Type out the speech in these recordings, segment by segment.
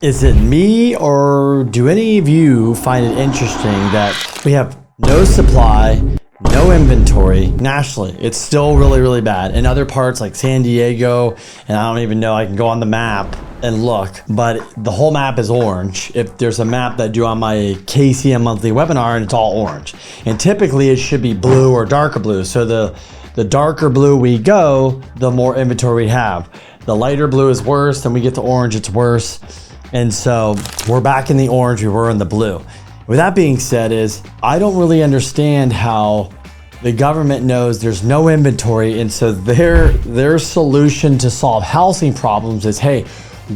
Is it me, or do any of you find it interesting that we have no supply, no inventory nationally? It's still really, really bad. In other parts like San Diego, and I don't even know, I can go on the map and look, but the whole map is orange. If there's a map that I do on my KCM monthly webinar, and it's all orange. And typically it should be blue or darker blue. So the darker blue we go, the more inventory we have. The lighter blue is worse, then we get to orange, it's worse. And so we're back in the orange, we were in the blue. With that being said, I don't really understand how the government knows there's no inventory, and so their solution to solve housing problems is, hey,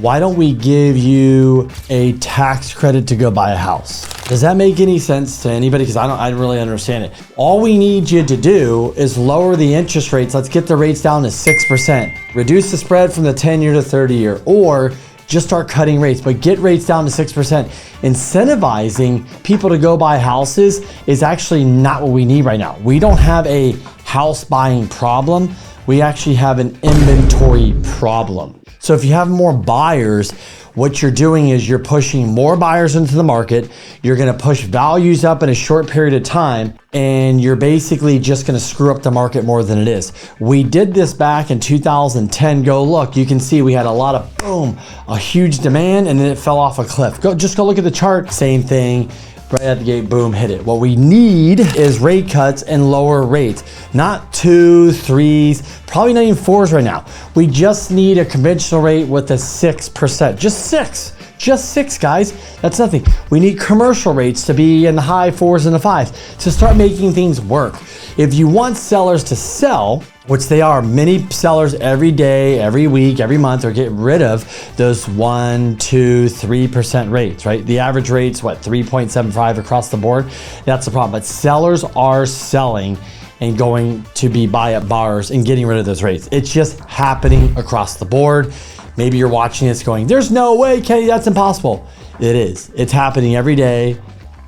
why don't we give you a tax credit to go buy a house? Does that make any sense to anybody? Because I don't really understand it. All we need you to do is lower the interest rates. Let's get the rates down to 6%. Reduce the spread from the 10-year to 30-year, or just start cutting rates, but get rates down to 6%. Incentivizing people to go buy houses is actually not what we need right now. We don't have a house buying problem. We actually have an inventory problem. So if you have more buyers, what you're doing is you're pushing more buyers into the market. You're gonna push values up in a short period of time, and you're basically just gonna screw up the market more than it is. We did this back in 2010. Go look, you can see we had a lot of a huge demand, and then it fell off a cliff. Just go look at the chart, same thing. Right at the gate, boom, hit it. What we need is rate cuts and lower rates. Not 2s, 3s, probably not even 4s right now. We just need a conventional rate with a 6%, just 6, guys. That's nothing. We need commercial rates to be in the high 4s and the 5s to start making things work. If you want sellers to sell, which they are, many sellers every day, every week, every month are getting rid of those 1%, 2%, 3% rates, right? The average rate's what, 3.75 across the board? That's the problem. But sellers are selling and going to be buy-up buyers and getting rid of those rates. It's just happening across the board. Maybe you're watching this going, there's no way, Kenny, that's impossible. It is. It's happening every day.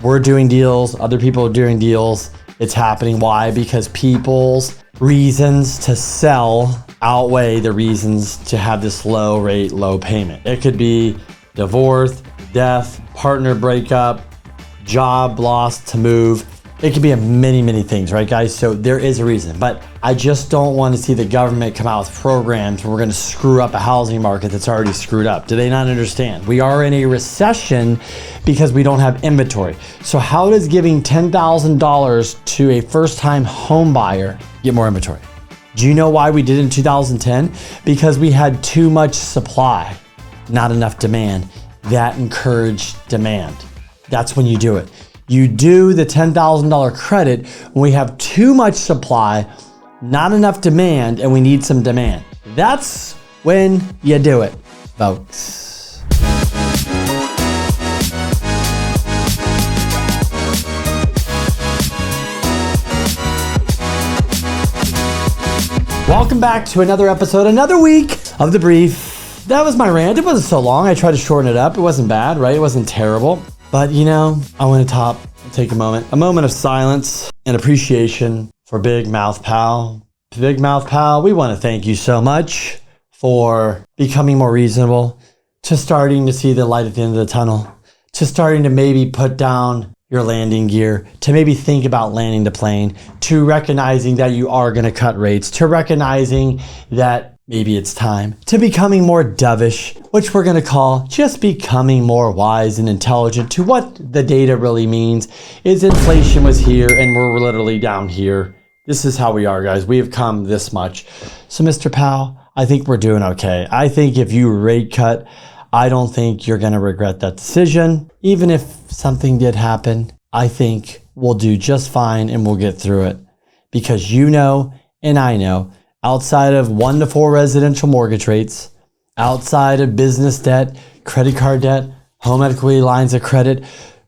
We're doing deals. Other people are doing deals. It's happening. Why? Because people's reasons to sell outweigh the reasons to have this low rate, low payment. It could be divorce, death, partner breakup, job loss to move. It could be a many things, right, guys? So there is a reason, but I just don't want to see the government come out with programs where we're going to screw up a housing market that's already screwed up. Do they not understand? We are in a recession because we don't have inventory. So how does giving $10,000 to a first-time home buyer get more inventory? Do you know why we did it in 2010? Because we had too much supply, not enough demand. That encouraged demand. That's when you do it. You do the $10,000 credit when we have too much supply, not enough demand, and we need some demand. That's when you do it, folks. Welcome back to another episode, another week of The Brief. That was my rant. It wasn't so long. I tried to shorten it up. It wasn't bad, right? It wasn't terrible. But you know, I want to take a moment of silence and appreciation for Big Mouth Powell. Big Mouth Powell, we want to thank you so much for becoming more reasonable, to starting to see the light at the end of the tunnel, to starting to maybe put down your landing gear, to maybe think about landing the plane, to recognizing that you are going to cut rates, to recognizing that maybe it's time, to becoming more dovish, which we're going to call just becoming more wise and intelligent to what the data really means is inflation was here and we're literally down here. This is how we are, guys. We have come this much. So Mr. Powell, I think we're doing okay. I think if you rate cut, I don't think you're going to regret that decision. Even if something did happen, I think we'll do just fine and we'll get through it. Because you know, and I know, outside of 1 to 4 residential mortgage rates, outside of business debt, credit card debt, home equity lines of credit,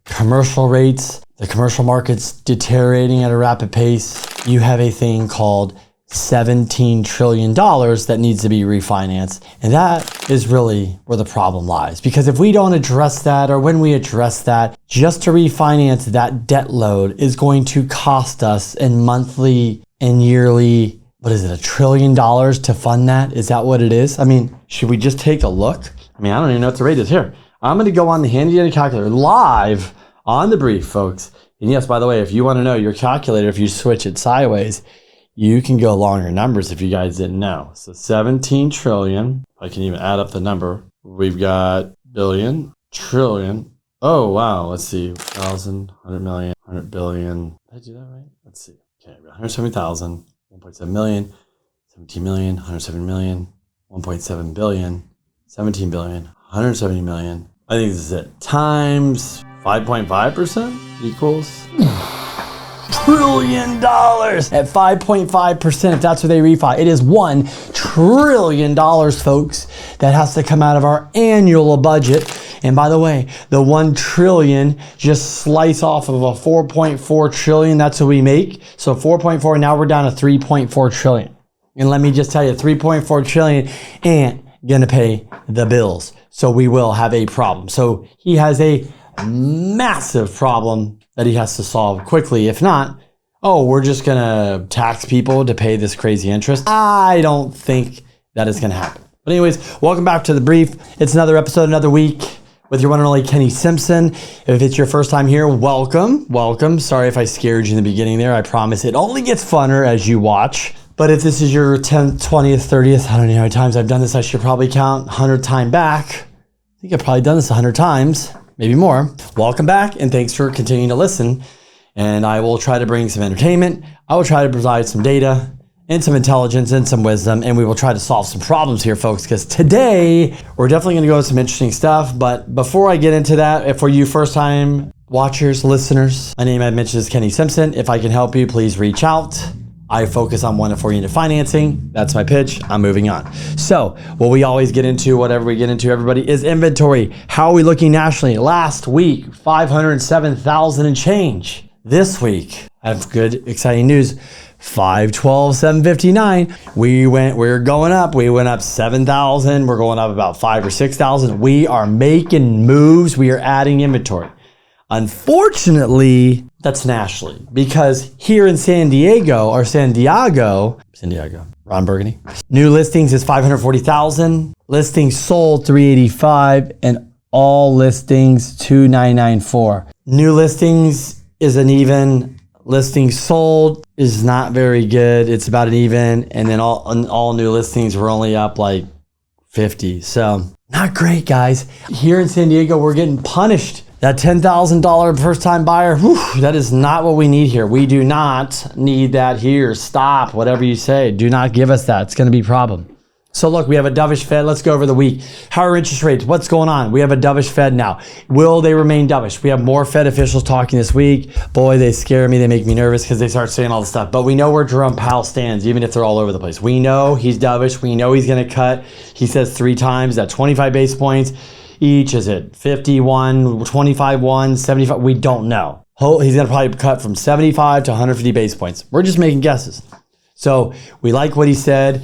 commercial rates, the commercial market's deteriorating at a rapid pace, you have a thing called $17 trillion that needs to be refinanced. And that is really where the problem lies. Because if we don't address that, or when we address that, just to refinance that debt load is going to cost us in monthly and yearly, what is it, $1 trillion to fund that? Is that what it is? I mean, should we just take a look? I mean, I don't even know what the rate is here. I'm going to go on the handy dandy calculator live on the brief, folks. And yes, by the way, if you want to know your calculator, if you switch it sideways, you can go longer numbers if you guys didn't know. So 17 trillion. I can even add up the number. We've got billion, trillion. Oh, wow. Let's see. 1,000, 100 million, 100 billion. Did I do that right? Let's see. Okay, 170,000, 1.7 million, 17 million, 107 million, 1.7 billion, 17 billion, 170 million. I think this is it. Times 5.5% equals $1 trillion at 5.5%. If that's what they refi, it is $1 trillion, folks, that has to come out of our annual budget. And by the way, the 1 trillion just slice off of a 4.4 trillion. That's what we make. So 4.4, now we're down to 3.4 trillion. And let me just tell you, 3.4 trillion ain't gonna pay the bills. So we will have a problem. So he has a massive problem that he has to solve quickly. If not, oh, we're just gonna tax people to pay this crazy interest. I don't think that is gonna happen. But anyways, welcome back to the brief. It's another episode, another week with your one and only Kenny Simpson. If it's your first time here, welcome, welcome. Sorry if I scared you in the beginning there. I promise it only gets funner as you watch. But if this is your 10th, 20th, 30th, I don't know how many times I've done this, I should probably count 100 time back. I think I've probably done this 100 times, maybe more. Welcome back, and thanks for continuing to listen. And I will try to bring some entertainment. I will try to provide some data and some intelligence and some wisdom, and we will try to solve some problems here, folks, because today we're definitely going to go with some interesting stuff. But before I get into that, if for you first-time watchers, listeners, my name I mentioned is Kenny Simpson. If I can help you, please reach out. I focus on 1 to 4 unit financing. That's my pitch. I'm moving on. So what we always get into, whatever we get into, everybody, is inventory. How are we looking nationally? Last week, 507,000 and change. This week, I have good, exciting news. 512,759. We're going up. We went up 7,000. We're going up about 5,000 or 6,000. We are making moves. We are adding inventory. Unfortunately, that's nationally, because here in San Diego, Ron Burgundy, new listings is 540,000, listings sold 385, and all listings 2,994. New listings is an even, listings sold is not very good. It's about an even, and then all new listings were only up like 50. So not great, guys. Here in San Diego, we're getting punished. That $10,000 first-time buyer, that is not what we need here. We do not need that here. Stop, whatever you say. Do not give us that. It's going to be a problem. So look, we have a dovish Fed. Let's go over the week. How are interest rates? What's going on? We have a dovish Fed now. Will they remain dovish? We have more Fed officials talking this week. Boy, they scare me. They make me nervous because they start saying all this stuff. But we know where Jerome Powell stands, even if they're all over the place. We know he's dovish. We know he's going to cut. He says 3 times at 25 base points. Each, is it 51, 25, 1, 75? We don't know. He's going to probably cut from 75 to 150 base points. We're just making guesses. So we like what he said.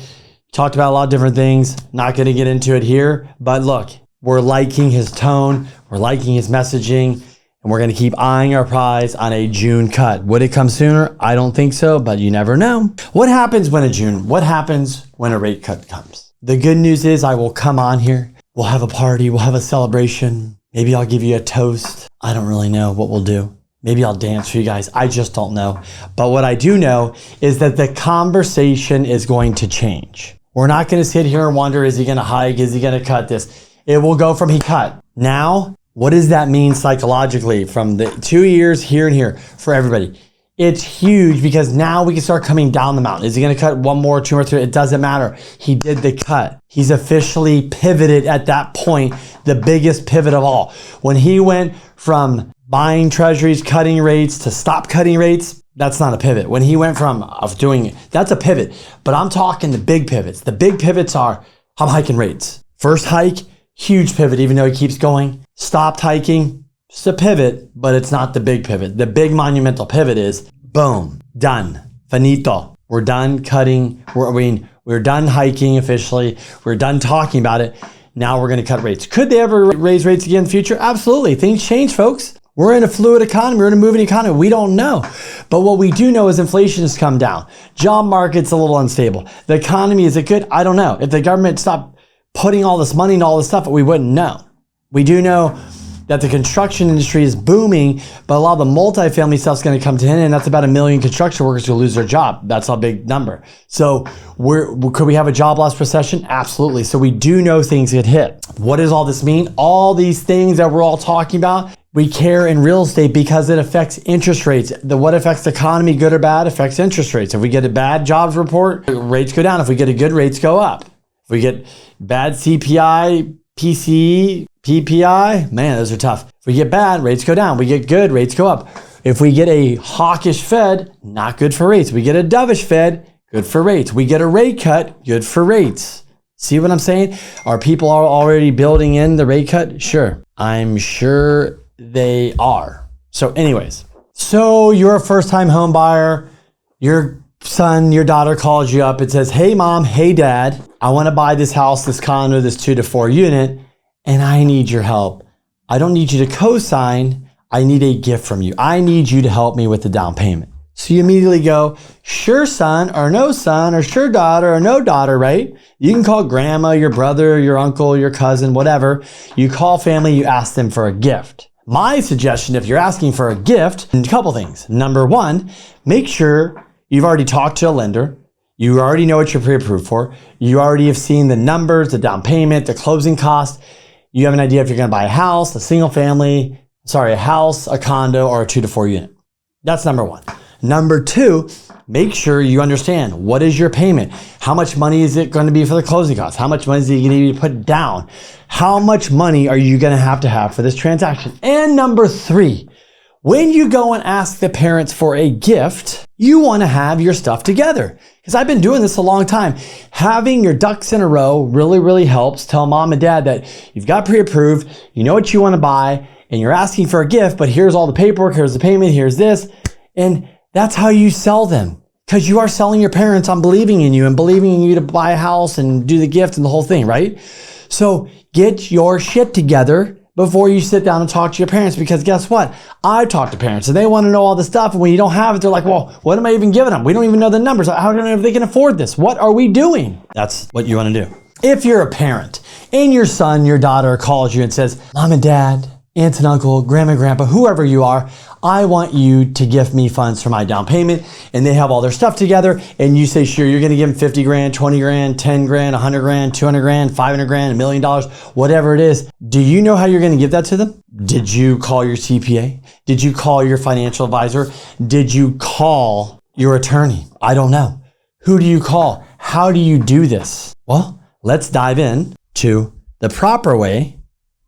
Talked about a lot of different things. Not going to get into it here. But look, we're liking his tone. We're liking his messaging. And we're going to keep eyeing our prize on a June cut. Would it come sooner? I don't think so, but you never know. What happens when what happens when a rate cut comes? The good news is I will come on here. We'll have a party. We'll have a celebration. Maybe I'll give you a toast. I don't really know what we'll do. Maybe I'll dance for you guys. I just don't know. But what I do know is that the conversation is going to change. We're not going to sit here and wonder, is he going to hike? Is he going to cut this? It will go from he cut. Now, what does that mean psychologically from the 2 years here and here for everybody? It's huge because now we can start coming down the mountain. Is he going to cut 1 more, 2 more, 3? It doesn't matter. He did the cut. He's officially pivoted at that point, the biggest pivot of all. When he went from buying treasuries, cutting rates to stop cutting rates, that's not a pivot. When he went from doing, that's a pivot. But I'm talking the big pivots. The big pivots are, I'm hiking rates. First hike, huge pivot, even though he keeps going. Stopped hiking. It's a pivot, but it's not the big pivot. The big monumental pivot is boom, done, finito. We're done cutting. We're done hiking officially. We're done talking about it. Now we're going to cut rates. Could they ever raise rates again in the future? Absolutely. Things change, folks. We're in a fluid economy. We're in a moving economy. We don't know. But what we do know is inflation has come down. Job market's a little unstable. The economy, is it good? I don't know. If the government stopped putting all this money into all this stuff, we wouldn't know. We do know that the construction industry is booming, but a lot of the multifamily stuff is going to come to an end, and that's about 1 million construction workers who lose their job. That's a big number. So could we have a job loss recession? Absolutely. So we do know things get hit. What does all this mean? All these things that we're all talking about, we care in real estate because it affects interest rates. What affects the economy, good or bad, affects interest rates. If we get a bad jobs report, rates go down. If we get a good, rates go up. If we get bad CPI, PCE, PPI, man, those are tough. If we get bad, rates go down. We get good, rates go up. If we get a hawkish Fed, not good for rates. We get a dovish Fed, good for rates. We get a rate cut, good for rates. See what I'm saying? Are people already building in the rate cut? Sure. I'm sure they are. So anyways, so you're a first-time home buyer. Your son, your daughter calls you up. It says, hey, mom, hey, dad, I want to buy this house, this condo, this 2 to 4 unit. And I need your help. I don't need you to co-sign. I need a gift from you. I need you to help me with the down payment. So you immediately go, sure son, or sure daughter, or no daughter, right? You can call grandma, your brother, your uncle, your cousin, whatever. You call family, you ask them for a gift. My suggestion, if you're asking for a gift, a couple things. Number one, make sure you've already talked to a lender. You already know what you're pre-approved for. You already have seen the numbers, the down payment, the closing cost. You have an idea if you're going to buy a house, a house, a condo, or a 2 to 4 unit. That's number one. Number two, make sure you understand what is your payment. How much money is it going to be for the closing costs? How much money is it going to need to put down? How much money are you going to have for this transaction? And number three, when you go and ask the parents for a gift, you want to have your stuff together. Because I've been doing this a long time. Having your ducks in a row really, really helps. Tell mom and dad that you've got pre-approved, you know what you want to buy, and you're asking for a gift, but here's all the paperwork, here's the payment, here's this. And that's how you sell them. Because you are selling your parents on believing in you and believing in you to buy a house and do the gift and the whole thing, right? So get your shit together before you sit down and talk to your parents, because guess what? I talk to parents and they want to know all this stuff, and when you don't have it, they're like, well, what am I even giving them? We don't even know the numbers. How do I know if they can afford this? What are we doing? That's what you want to do. If you're a parent and your son, your daughter calls you and says, mom and dad, aunt and uncle, grandma and grandpa, whoever you are, I want you to gift me funds for my down payment, and they have all their stuff together, and you say, sure, you're going to give them 50 grand, 20 grand, 10 grand, 100 grand, 200 grand, 500 grand, $1 million, whatever it is. Do you know how you're going to give that to them? Did you call your CPA? Did you call your financial advisor? Did you call your attorney? I don't know. Who do you call? How do you do this? Well, let's dive in to the proper way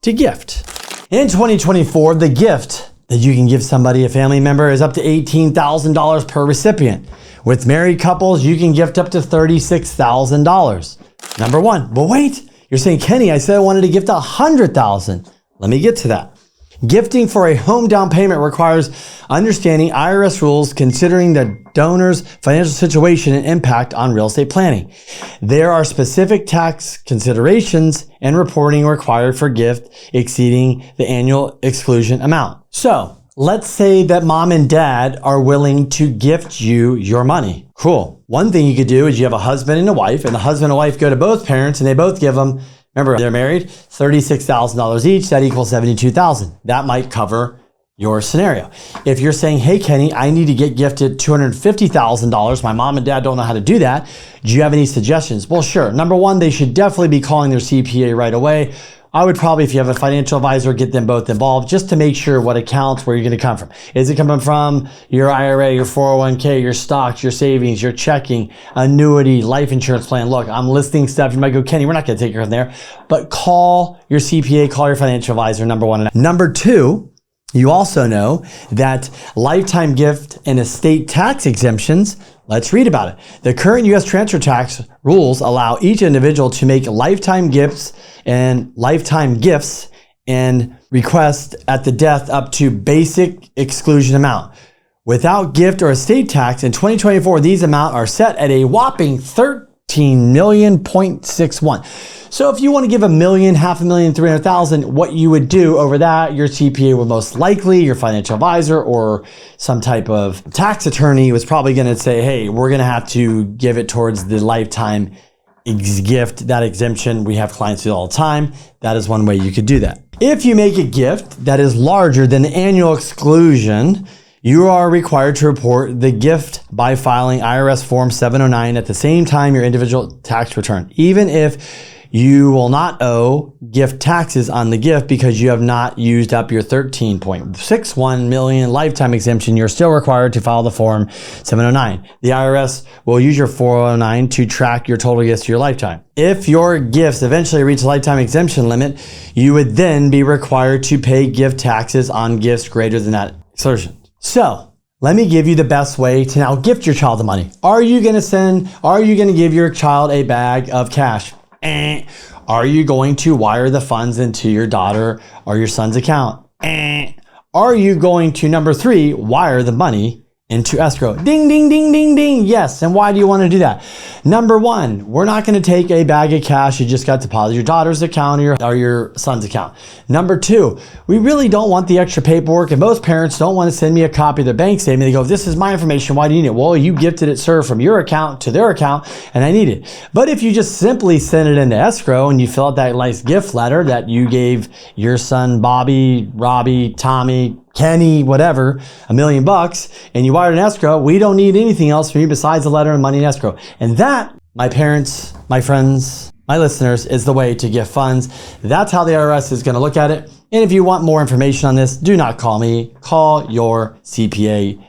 to gift. In 2024, the gift that you can give somebody, a family member, is up to $18,000 per recipient. With married couples, you can gift up to $36,000. Number one. But wait, you're saying, Kenny, I said I wanted to gift $100,000. Let me get to that. Gifting for a home down payment requires understanding IRS rules, considering the donor's financial situation and impact on real estate planning. There are specific tax considerations and reporting required for gift exceeding the annual exclusion amount. So let's say that mom and dad are willing to gift you your money. Cool. One thing you could do is you have a husband and a wife, and the husband and wife go to both parents and they both give them, remember, they're married, $36,000 each. That equals $72,000. That might cover your scenario. If you're saying, hey, Kenny, I need to get gifted $250,000. My mom and dad don't know how to do that. Do you have any suggestions? Well, sure. Number one, they should definitely be calling their CPA right away. I would probably, if you have a financial advisor, get them both involved just to make sure what accounts, where you're going to come from. Is it coming from your IRA, your 401k, your stocks, your savings, your checking, annuity, life insurance plan? Look, I'm listing stuff. You might go, Kenny, we're not going to take care of there. But call your CPA, call your financial advisor, number one. Number two, you also know that lifetime gift and estate tax exemptions. Let's read about it. The current U.S. transfer tax rules allow each individual to make lifetime gifts and request at the death up to basic exclusion amount. Without gift or estate tax in 2024, these amounts are set at a whopping $13,000,000.61. So if you want to give $1 million, $500,000, $300,000, what you would do over that, your CPA would most likely, your financial advisor or some type of tax attorney was probably going to say, hey, we're going to have to give it towards the lifetime gift, that exemption. We have clients do it all the time. That is one way you could do that. If you make a gift that is larger than the annual exclusion, you are required to report the gift by filing IRS Form 709 at the same time your individual tax return, even if you will not owe gift taxes on the gift because you have not used up your 13.61 million lifetime exemption. You're still required to file the Form 709. The IRS will use your 409 to track your total gifts to your lifetime. If your gifts eventually reach the lifetime exemption limit, you would then be required to pay gift taxes on gifts greater than that exclusion. So let me give you the best way to now gift your child the money. Are you going to give your child a bag of cash? Are you going to wire the funds into your daughter or your son's account? Are you going to, number 3, wire the money into escrow? Ding, ding, ding, ding, ding. Yes. And why do you want to do that? Number 1, we're not going to take a bag of cash you just got deposited your daughter's account or your son's account. Number 2, we really don't want the extra paperwork, and most parents don't want to send me a copy of their bank statement. They go, this is my information. Why do you need it? Well, you gifted it, sir, from your account to their account, and I need it. But if you just simply send it into escrow and you fill out that nice gift letter that you gave your son, Bobby, Robbie, Tommy, Kenny, whatever, $1 million, and you wired an escrow, we don't need anything else from you besides the letter and money in escrow. And that, my parents, my friends, my listeners, is the way to gift funds. That's how the IRS is going to look at it. And if you want more information on this, do not call me. Call your CPA,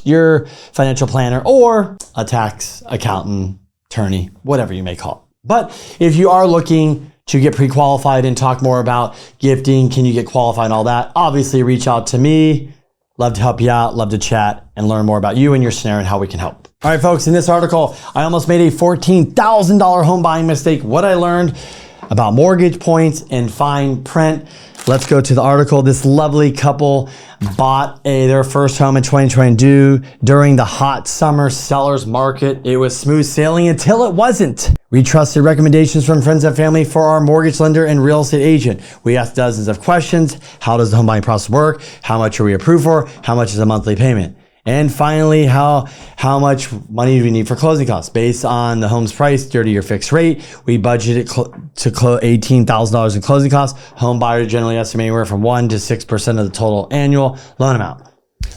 your financial planner, or a tax accountant, attorney, whatever you may call it. But if you are looking to get pre-qualified and talk more about gifting, can you get qualified and all that, obviously reach out to me. Love to help you out, love to chat and learn more about you and your scenario and how we can help. All right, folks, in this article, I almost made a $14,000 home buying mistake. What I learned about mortgage points and fine print. Let's go to the article. This lovely couple bought their first home in 2022 during the hot summer seller's market. It was smooth sailing until it wasn't. We trusted recommendations from friends and family for our mortgage lender and real estate agent. We asked dozens of questions. How does the home buying process work? How much are we approved for? How much is a monthly payment? And finally, how much money do we need for closing costs? Based on the home's price, 30-year fixed rate, we budgeted to $18,000 in closing costs. Home buyers generally estimate anywhere from 1 to 6% of the total annual loan amount.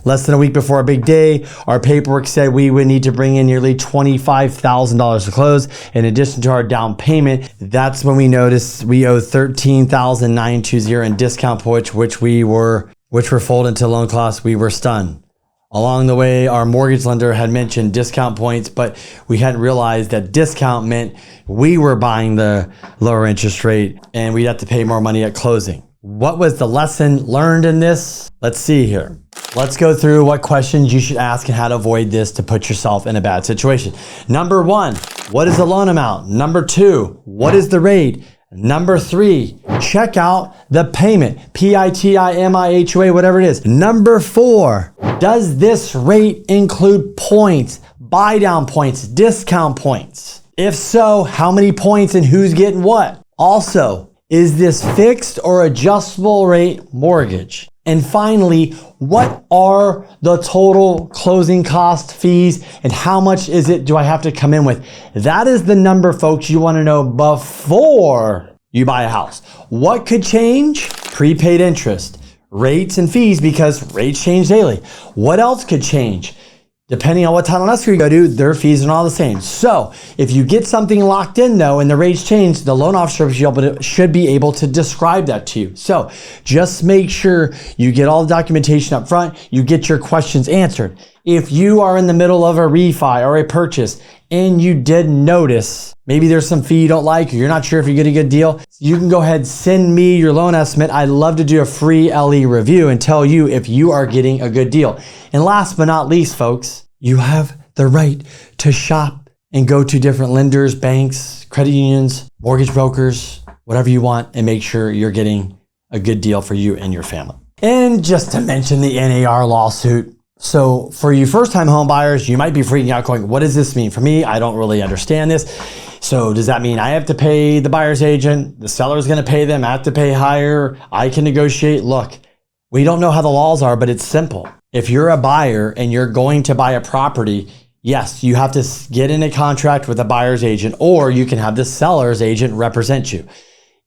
Less than a week before our big day, our paperwork said we would need to bring in nearly $25,000 to close. In addition to our down payment, that's when we noticed we owe $13,920 in discount points, which were folded into loan costs. We were stunned. Along the way, our mortgage lender had mentioned discount points, but we hadn't realized that discount meant we were buying the lower interest rate and we'd have to pay more money at closing. What was the lesson learned in this? Let's see here. Let's go through what questions you should ask and how to avoid this to put yourself in a bad situation. Number 1, what is the loan amount? Number 2, what is the rate? Number 3, check out the payment, PITIMIHOA, whatever it is. Number 4, does this rate include points, buy down points, discount points? If so, how many points and who's getting what? Also, is this fixed or adjustable rate mortgage? And finally, what are the total closing cost fees and how much do I have to come in with? That is the number, folks, you want to know before you buy a house. What could change? Prepaid interest, rates and fees, because rates change daily. What else could change? Depending on what title and escrow you go to, their fees are all the same. So if you get something locked in though and the rates change, the loan officer should be able to describe that to you. So just make sure you get all the documentation up front, you get your questions answered. If you are in the middle of a refi or a purchase and you did notice maybe there's some fee you don't like or you're not sure if you get a good deal, you can go ahead and send me your loan estimate. I'd love to do a free LE review and tell you if you are getting a good deal. And last but not least, folks, you have the right to shop and go to different lenders, banks, credit unions, mortgage brokers, whatever you want, and make sure you're getting a good deal for you and your family. And just to mention the NAR lawsuit. So for you first-time home buyers, you might be freaking out going, what does this mean for me? I don't really understand this. So does that mean I have to pay the buyer's agent? The seller's going to pay them. I have to pay higher. I can negotiate. Look, we don't know how the laws are, but it's simple. If you're a buyer and you're going to buy a property, yes, you have to get in a contract with a buyer's agent, or you can have the seller's agent represent you.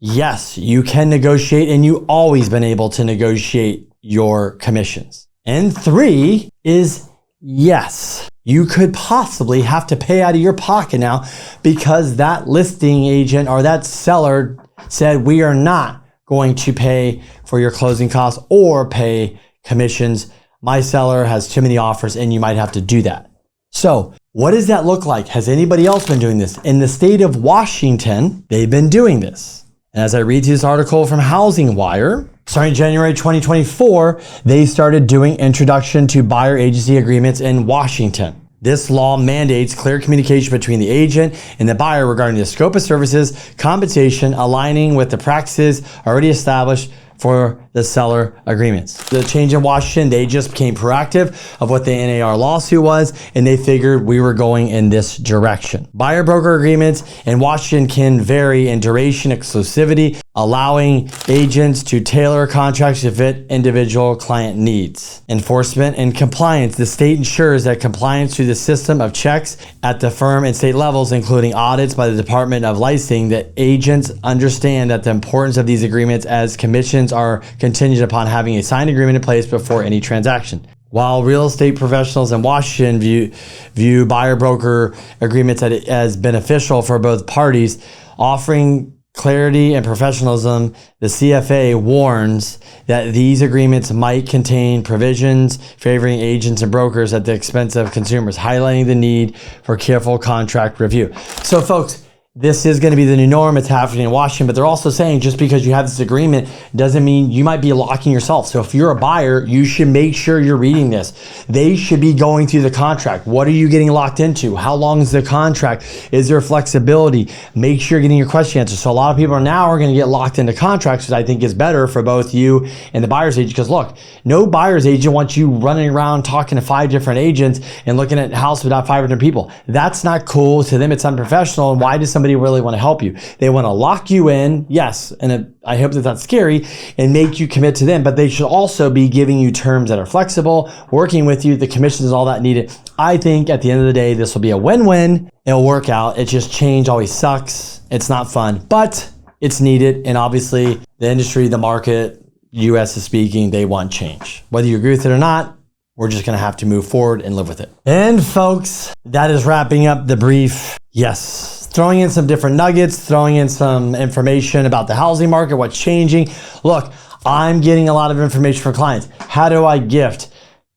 yes, you can negotiate, and you always been able to negotiate your commissions. And 3 is yes, you could possibly have to pay out of your pocket now because that listing agent or that seller said we are not going to pay for your closing costs or pay commissions. My seller has too many offers and you might have to do that. So what does that look like? Has anybody else been doing this? In the state of Washington, they've been doing this. And as I read through this article from Housing Wire, starting January 2024, they started doing introduction to buyer agency agreements in Washington. This law mandates clear communication between the agent and the buyer regarding the scope of services, compensation, aligning with the practices already established for the seller agreements. The change in Washington, they just became proactive of what the NAR lawsuit was, and they figured we were going in this direction. Buyer broker agreements in Washington can vary in duration, exclusivity, allowing agents to tailor contracts to fit individual client needs. Enforcement and compliance. The state ensures that compliance to the system of checks at the firm and state levels, including audits by the Department of Licensing, that agents understand that the importance of these agreements as commissions are contingent upon having a signed agreement in place before any transaction. While real estate professionals in Washington view buyer broker agreements as beneficial for both parties, offering clarity and professionalism, the CFA warns that these agreements might contain provisions favoring agents and brokers at the expense of consumers, highlighting the need for careful contract review. So folks, this is going to be the new norm. It's happening in Washington, but they're also saying just because you have this agreement doesn't mean you might be locking yourself. So if you're a buyer, you should make sure you're reading this. They should be going through the contract. What are you getting locked into? How long is the contract? Is there flexibility? Make sure you're getting your question answered. So a lot of people are going to get locked into contracts, which I think is better for both you and the buyer's agent. Because look, no buyer's agent wants you running around talking to 5 different agents and looking at a house without 500 people. That's not cool. To them, it's unprofessional. And why does somebody really want to help you? They want to lock you in, yes, and I hope that's not scary, and make you commit to them, but they should also be giving you terms that are flexible, working with you, the commissions, all that needed. I think at the end of the day, this will be a win-win. It'll work out. It just change always sucks. It's not fun, but it's needed. And obviously the industry, the market, US is speaking, they want change. Whether you agree with it or not, we're just going to have to move forward and live with it. And folks, that is wrapping up the brief. Yes. Throwing in some different nuggets, throwing in some information about the housing market, what's changing. Look, I'm getting a lot of information from clients. How do I gift,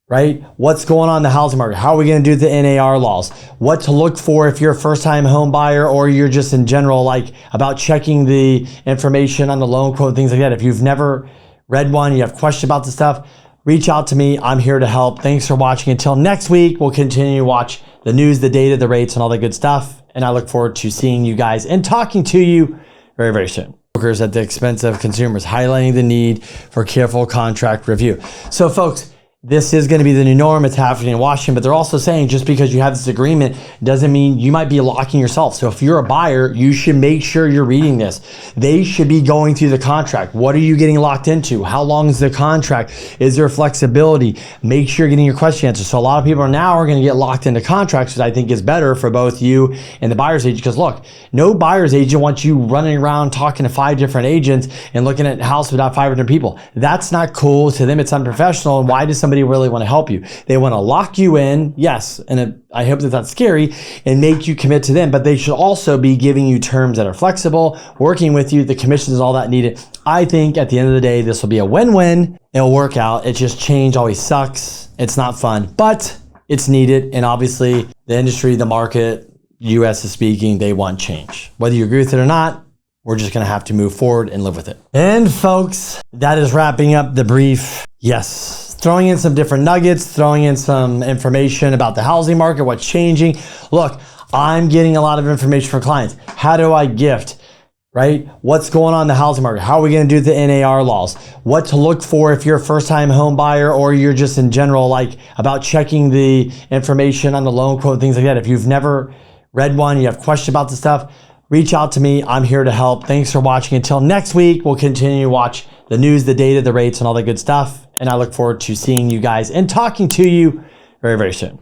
right? What's going on in the housing market? How are we going to do the NAR laws? What to look for if you're a first-time home buyer or you're just in general, like about checking the information on the loan quote, things like that. If you've never read one, you have questions about the stuff, reach out to me. I'm here to help. Thanks for watching. Until next week, we'll continue to watch the news, the data, the rates, and all that good stuff. And I look forward to seeing you guys and talking to you very, very soon. Brokers at the expense of consumers, highlighting the need for careful contract review. So folks, this is going to be the new norm. It's happening in Washington, but they're also saying just because you have this agreement doesn't mean you might be locking yourself. So if you're a buyer, you should make sure you're reading this. They should be going through the contract. What are you getting locked into? How long is the contract? Is there flexibility? Make sure you're getting your question answered. So a lot of people are going to get locked into contracts, which I think is better for both you and the buyer's agent. Because look, no buyer's agent wants you running around talking to 5 different agents and looking at a house without 500 people. That's not cool. To them, it's unprofessional. And why does somebody really want to help you? They want to lock you in, yes, and I hope that's not scary, and make you commit to them, but they should also be giving you terms that are flexible, working with you, the commissions, all that needed. I think at the end of the day, this will be a win-win. It'll work out. It just change always sucks. It's not fun, but it's needed. And obviously the industry, the market, US is speaking, they want change. Whether you agree with it or not, we're just going to have to move forward and live with it. And folks, that is wrapping up the brief. Yes. Throwing in some different nuggets, throwing in some information about the housing market, what's changing. Look, I'm getting a lot of information from clients. How do I gift, right? What's going on in the housing market? How are we going to do the NAR laws? What to look for if you're a first-time home buyer or you're just in general, like about checking the information on the loan quote, things like that. If you've never read one, you have questions about the stuff, reach out to me. I'm here to help. Thanks for watching. Until next week, we'll continue to watch the news, the data, the rates, and all that good stuff. And I look forward to seeing you guys and talking to you very, very soon.